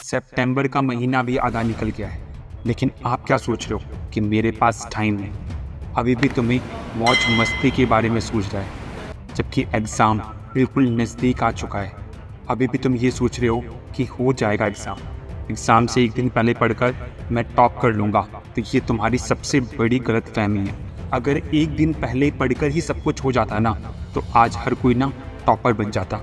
सितंबर का महीना भी आधा निकल गया है, लेकिन आप क्या सोच रहे हो कि मेरे पास टाइम है? अभी भी तुम्हें मौज मस्ती के बारे में सोच रहा है, जबकि एग्ज़ाम बिल्कुल नज़दीक आ चुका है। अभी भी तुम ये सोच रहे हो कि हो जाएगा एग्ज़ाम से एक दिन पहले पढ़कर मैं टॉप कर लूँगा, तो ये तुम्हारी सबसे बड़ी गलतफहमी है। अगर एक दिन पहले पढ़कर ही सब कुछ हो जाता ना, तो आज हर कोई ना टॉपर बन जाता।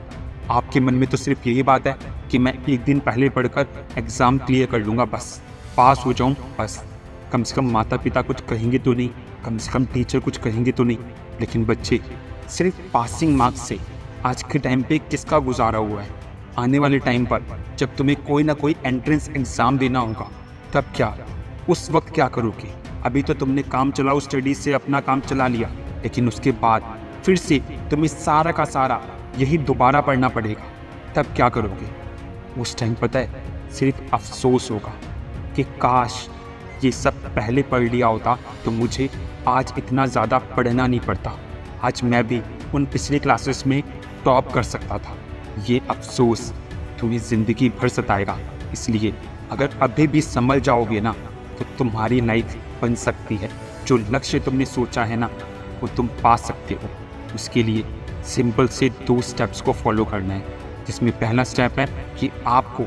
आपके मन में तो सिर्फ यही बात है कि मैं एक दिन पहले पढ़कर एग्ज़ाम क्लियर कर लूँगा, बस पास हो जाऊँ बस। कम से कम माता पिता कुछ कहेंगे तो नहीं, कम से कम टीचर कुछ कहेंगे तो नहीं। लेकिन बच्चे, सिर्फ पासिंग मार्क्स से आज के टाइम पे किसका गुजारा हुआ है? आने वाले टाइम पर जब तुम्हें कोई ना कोई एंट्रेंस एग्ज़ाम देना होगा, तब क्या? उस वक्त क्या करोगे? अभी तो तुमने काम चलाओ स्टडीज से अपना काम चला लिया, लेकिन उसके बाद फिर से तुम्हें सारा का सारा यही दोबारा पढ़ना पड़ेगा। तब क्या करोगे? उस टाइम पता है, सिर्फ अफसोस होगा कि काश ये सब पहले पढ़ लिया होता तो मुझे आज इतना ज़्यादा पढ़ना नहीं पड़ता। आज मैं भी उन पिछले क्लासेस में टॉप कर सकता था। ये अफसोस तुम्हें ज़िंदगी भर सताएगा। इसलिए अगर अभी भी संभल जाओगे ना, तो तुम्हारी लाइफ बन सकती है। जो लक्ष्य तुमने सोचा है ना, वो तुम पा सकते हो। उसके लिए सिंपल से 2 स्टेप्स को फॉलो करना है, जिसमें पहला स्टेप है कि आपको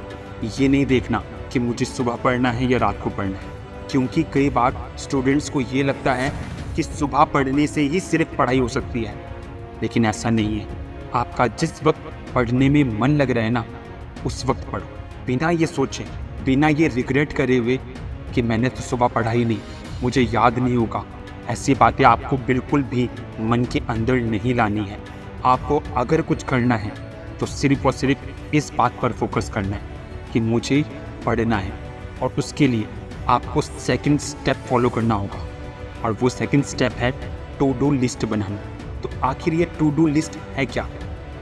ये नहीं देखना कि मुझे सुबह पढ़ना है या रात को पढ़ना है, क्योंकि कई बार स्टूडेंट्स को ये लगता है कि सुबह पढ़ने से ही सिर्फ पढ़ाई हो सकती है, लेकिन ऐसा नहीं है। आपका जिस वक्त पढ़ने में मन लग रहा है ना, उस वक्त पढ़ो, बिना ये सोचे, बिना ये रिग्रेट करे हुए कि मैंने तो सुबह पढ़ा ही नहीं, मुझे याद नहीं होगा। ऐसी बातें आपको बिल्कुल भी मन के अंदर नहीं लानी है। आपको अगर कुछ करना है तो सिर्फ और सिर्फ इस बात पर फोकस करना है कि मुझे पढ़ना है, और उसके लिए आपको सेकंड स्टेप फॉलो करना होगा, और वो सेकंड स्टेप है टू डू लिस्ट बनाना। तो आखिर ये टू डू लिस्ट है क्या?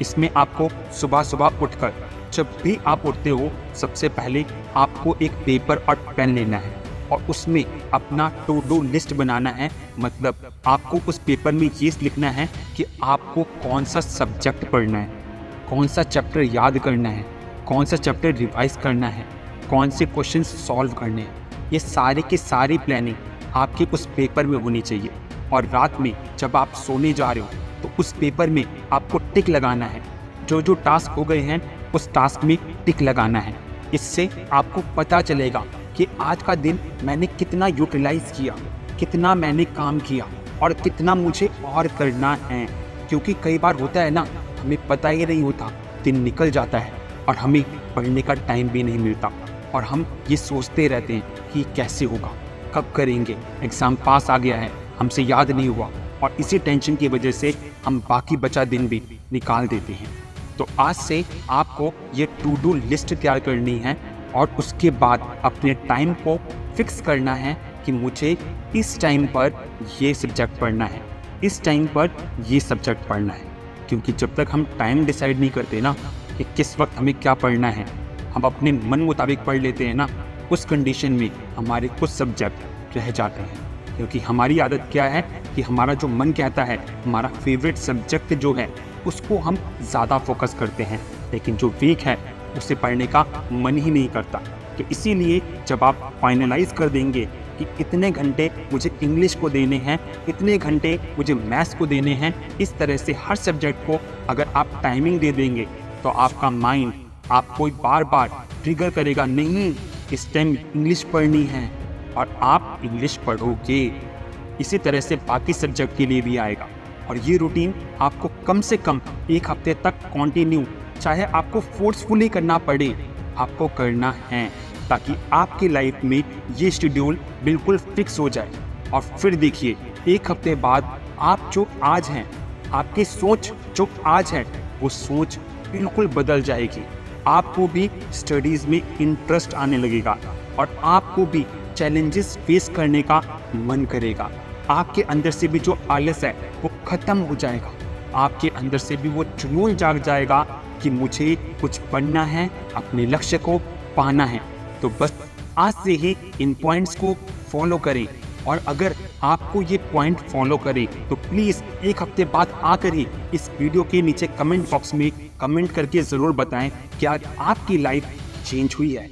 इसमें आपको सुबह सुबह उठकर, जब भी आप उठते हो, सबसे पहले आपको एक पेपर और पेन लेना है और उसमें अपना टू डू लिस्ट बनाना है। मतलब आपको उस पेपर में ये लिखना है कि आपको कौन सा सब्जेक्ट पढ़ना है, कौन सा चैप्टर याद करना है, कौन सा चैप्टर रिवाइज करना है, कौन से क्वेश्चन सॉल्व करने हैं। ये सारे की सारी प्लानिंग आपके उस पेपर में होनी चाहिए। और रात में जब आप सोने जा रहे हो, तो उस पेपर में आपको टिक लगाना है। जो जो टास्क हो गए हैं, उस टास्क में टिक लगाना है। इससे आपको पता चलेगा कि आज का दिन मैंने कितना यूटिलाइज किया, कितना मैंने काम किया और कितना मुझे और करना है। क्योंकि कई बार होता है ना, हमें पता ही नहीं होता, दिन निकल जाता है और हमें पढ़ने का टाइम भी नहीं मिलता, और हम ये सोचते रहते हैं कि कैसे होगा, कब करेंगे, एग्ज़ाम पास आ गया है, हमसे याद नहीं हुआ, और इसी टेंशन की वजह से हम बाकी बचा दिन भी निकाल देते हैं। तो आज से आपको ये टू डू लिस्ट तैयार करनी है, और उसके बाद अपने टाइम को फिक्स करना है कि मुझे इस टाइम पर ये सब्जेक्ट पढ़ना है, इस टाइम पर ये सब्जेक्ट पढ़ना है। क्योंकि जब तक हम टाइम डिसाइड नहीं करते ना कि किस वक्त हमें क्या पढ़ना है, हम अपने मन मुताबिक पढ़ लेते हैं ना, उस कंडीशन में हमारे कुछ सब्जेक्ट रह जाते हैं। क्योंकि हमारी आदत क्या है कि हमारा जो मन कहता है, हमारा फेवरेट सब्जेक्ट जो है, उसको हम ज़्यादा फोकस करते हैं, लेकिन जो वीक है उसे पढ़ने का मन ही नहीं करता। तो इसीलिए जब आप फाइनलाइज कर देंगे कि इतने घंटे मुझे इंग्लिश को देने हैं, इतने घंटे मुझे मैथ्स को देने हैं, इस तरह से हर सब्जेक्ट को अगर आप टाइमिंग दे देंगे, तो आपका माइंड आपको बार बार ट्रिगर करेगा, नहीं इस टाइम इंग्लिश पढ़नी है, और आप इंग्लिश पढ़ोगे। इसी तरह से बाकी सब्जेक्ट के लिए भी आएगा। और ये रूटीन आपको कम से कम 1 हफ्ते तक कंटिन्यू, चाहे आपको फोर्सफुली करना पड़े, आपको करना है, ताकि आपकी लाइफ में ये शेड्यूल बिल्कुल फिक्स हो जाए। और फिर देखिए, 1 हफ्ते बाद आप जो आज हैं, आपकी सोच जो आज है, वो सोच बिल्कुल बदल जाएगी। आपको भी स्टडीज़ में इंटरेस्ट आने लगेगा, और आपको भी चैलेंजेस फेस करने का मन करेगा। आपके अंदर से भी जो आलस है वो ख़त्म हो जाएगा। आपके अंदर से भी वो जुनून जाग जाएगा कि मुझे कुछ पढ़ना है, अपने लक्ष्य को पाना है। तो बस आज से ही इन पॉइंट्स को फॉलो करें, और अगर आपको ये पॉइंट फॉलो करें तो प्लीज़ 1 हफ्ते बाद आकर ही इस वीडियो के नीचे कमेंट बॉक्स में कमेंट करके ज़रूर बताएं क्या आपकी लाइफ चेंज हुई है।